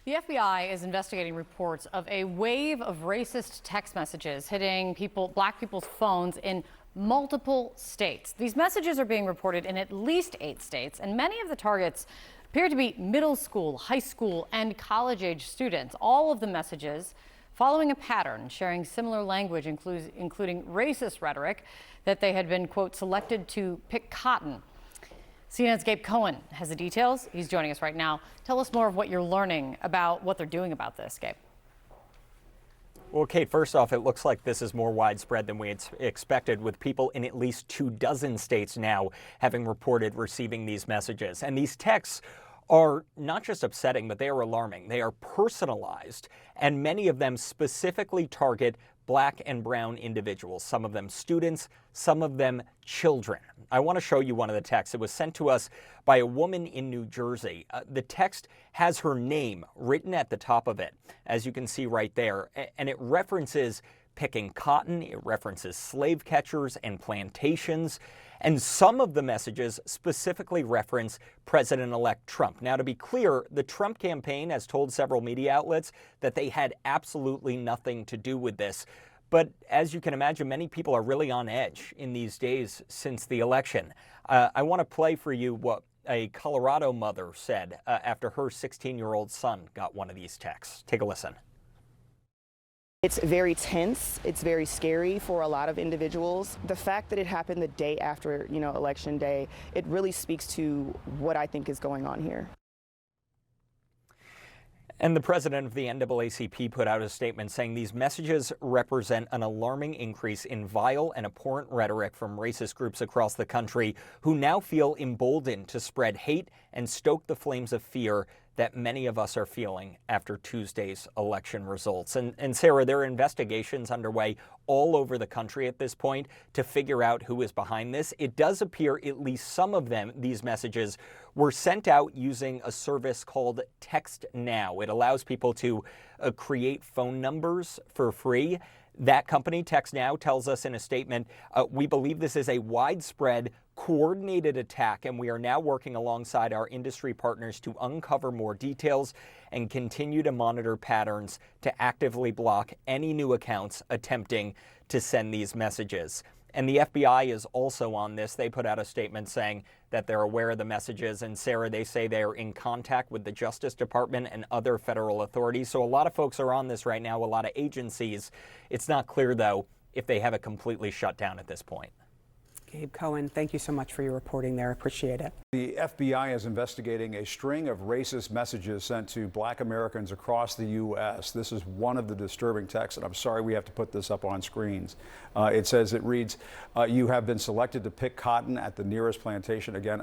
The FBI is investigating reports of a wave of racist text messages hitting black people's phones in multiple states. These messages are being reported in at least 8 states, and many of the targets appear to be middle school, high school, and college-age students. All of the messages following a pattern, sharing similar language, including racist rhetoric, that they had been, quote, selected to pick cotton. CNN's Gabe Cohen has the details. He's joining us right now. Tell us more of what you're learning about what they're doing about this, Gabe. Well, Kate, first off, it looks like this is more widespread than we had expected, with people in at least 24 states now having reported receiving these messages. And these texts are not just upsetting, but they are alarming. They are personalized, and many of them specifically target Black and brown individuals, some of them students, some of them children. I want to show you one of the texts. It was sent to us by a woman in New Jersey. The text has her name written at the top of it, as you can see right there, and it references picking cotton, it references slave catchers and plantations, and some of the messages specifically reference President-elect Trump. Now, to be clear, the Trump campaign has told several media outlets that they had absolutely nothing to do with this. But as you can imagine, many people are really on edge in these days since the election. I want to play for you what a Colorado mother said after her 16-year-old son got one of these texts. Take a listen. It's very tense. It's very scary for a lot of individuals. The fact that it happened the day after, Election Day, it really speaks to what I think is going on here. And the president of the NAACP put out a statement saying these messages represent an alarming increase in vile and abhorrent rhetoric from racist groups across the country who now feel emboldened to spread hate and stoke the flames of fear that many of us are feeling after Tuesday's election results. And Sarah, there are investigations underway all over the country at this point to figure out who is behind this. It does appear at least some of them, these messages, were sent out using a service called Text Now. It allows people to create phone numbers for free. That company, Text Now, tells us in a statement, we believe this is a widespread, coordinated attack, and we are now working alongside our industry partners to uncover more details and continue to monitor patterns to actively block any new accounts attempting to send these messages. And the FBI is also on this. They put out a statement saying that they're aware of the messages. And Sarah, they say they are in contact with the Justice Department and other federal authorities. So a lot of folks are on this right now, a lot of agencies. It's not clear, though, if they have it completely shut down at this point. Gabe Cohen, thank you so much for your reporting there. Appreciate it. The FBI is investigating a string of racist messages sent to Black Americans across the U.S. This is one of the disturbing texts, and I'm sorry we have to put this up on screens. It reads, you have been selected to pick cotton at the nearest plantation. Again,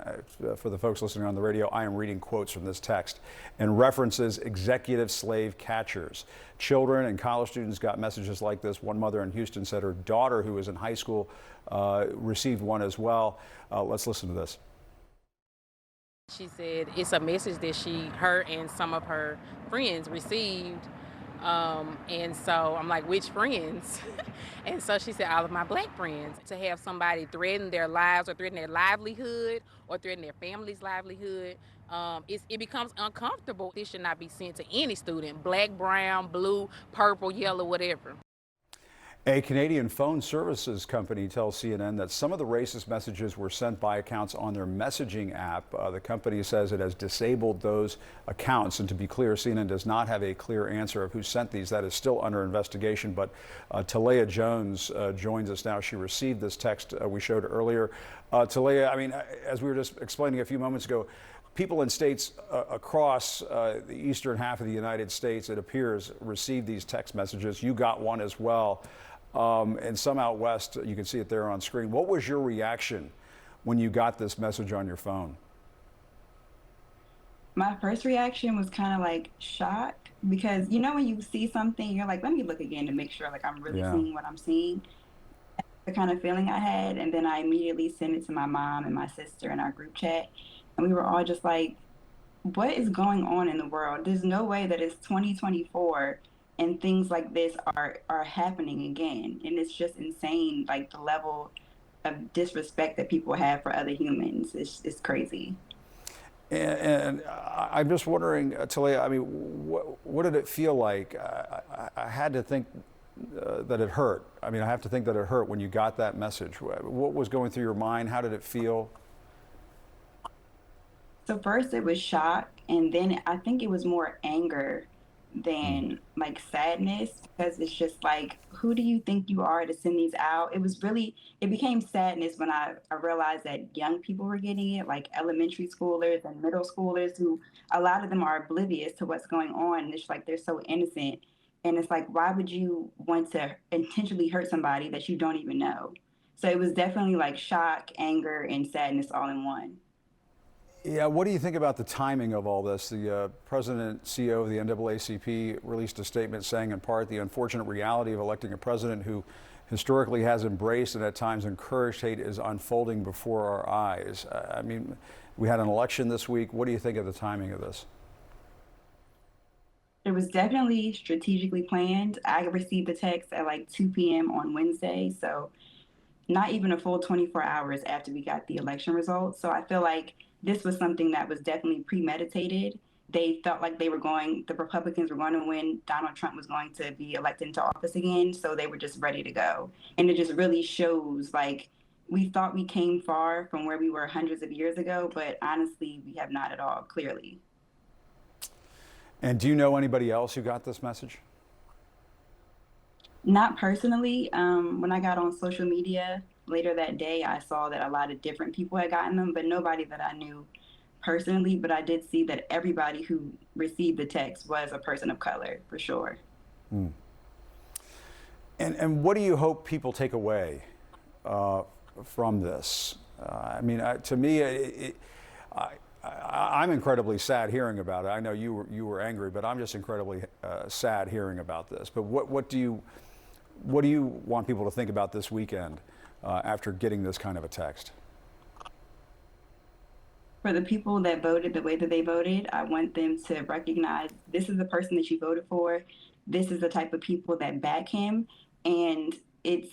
for the folks listening on the radio, I am reading quotes from this text, and references executive slave catchers. Children and college students got messages like this. One mother in Houston said her daughter, who was in high school, received one as well. Let's listen to this. She said it's a message that her and some of her friends received. And so I'm like, which friends? And so she said, all of my Black friends. To have somebody threaten their lives or threaten their livelihood or threaten their family's livelihood, it becomes uncomfortable. This should not be sent to any student, Black, brown, blue, purple, yellow, whatever. A Canadian phone services company tells CNN that some of the racist messages were sent by accounts on their messaging app. The company says it has disabled those accounts. And to be clear, CNN does not have a clear answer of who sent these. That is still under investigation. But Talea Jones joins us now. She received this text we showed earlier. Talea, I mean, as we were just explaining a few moments ago, people in states across the eastern half of the United States, it appears, received these text messages. You got one as well. And some out west, you can see it there on screen. What was your reaction when you got this message on your phone? My first reaction was kind of like shock, because when you see something, you're like, let me look again to make sure like I'm really seeing what I'm seeing. That's the kind of feeling I had. And then I immediately sent it to my mom and my sister in our group chat. And we were all just like, what is going on in the world? There's no way that it's 2024 and things like this are happening again. And it's just insane, like the level of disrespect that people have for other humans. It's crazy. And I'm just wondering, Talia, I mean, what did it feel like? I had to think that it hurt. I mean, I have to think that it hurt when you got that message. What was going through your mind? How did it feel? So first it was shock, and then I think it was more anger than like sadness, because it's just like, who do you think you are to send these out? It became sadness when I realized that young people were getting it, like elementary schoolers and middle schoolers, who a lot of them are oblivious to what's going on. And it's like they're so innocent. And it's like, why would you want to intentionally hurt somebody that you don't even know? So it was definitely like shock, anger, and sadness all in one. Yeah, what do you think about the timing of all this? The president, CEO of the NAACP, released a statement saying, in part, the unfortunate reality of electing a president who historically has embraced and at times encouraged hate is unfolding before our eyes. I mean, we had an election this week. What do you think of the timing of this? It was definitely strategically planned. I received the text at like 2 p.m. on Wednesday, so not even a full 24 hours after we got the election results. So I feel like this was something that was definitely premeditated. They felt like the Republicans were going to win. Donald Trump was going to be elected into office again. So they were just ready to go. And it just really shows, like, we thought we came far from where we were hundreds of years ago, but honestly, we have not at all, clearly. And do you know anybody else who got this message? Not personally. When I got on social media later that day, I saw that a lot of different people had gotten them, but nobody that I knew personally. But I did see that everybody who received the text was a person of color, for sure. Mm. And what do you hope people take away from this? I mean, to me, I'm incredibly sad hearing about it. I know you were angry, but I'm just incredibly sad hearing about this. But what do you want people to think about this weekend after getting this kind of a text? For the people that voted the way that they voted, I want them to recognize this is the person that you voted for. This is the type of people that back him. And it's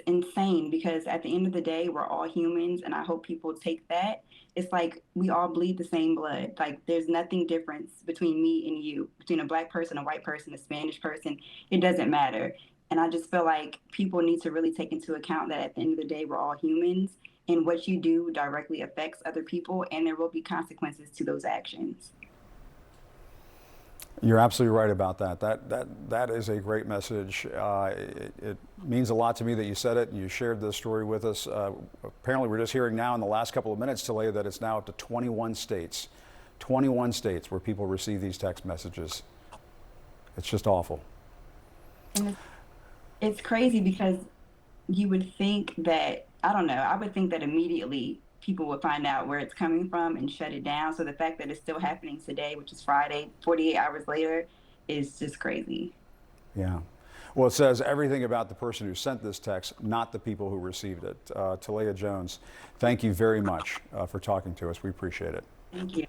insane, because at the end of the day, we're all humans. And I hope people take that. It's like we all bleed the same blood. Like, there's nothing different between me and you, between a Black person, a white person, a Spanish person. It doesn't matter. And I just feel like people need to really take into account that at the end of the day, we're all humans, and what you do directly affects other people, and there will be consequences to those actions. You're absolutely right about that. That is a great message. It means a lot to me that you said it and you shared this story with us. Apparently, we're just hearing now in the last couple of minutes, Talia, that it's now up to 21 states where people receive these text messages. It's just awful. And it's crazy, because you would think that, I don't know, I would think that immediately people would find out where it's coming from and shut it down. So the fact that it's still happening today, which is Friday, 48 hours later, is just crazy. Yeah. Well, it says everything about the person who sent this text, not the people who received it. Talia Jones, thank you very much for talking to us. We appreciate it. Thank you.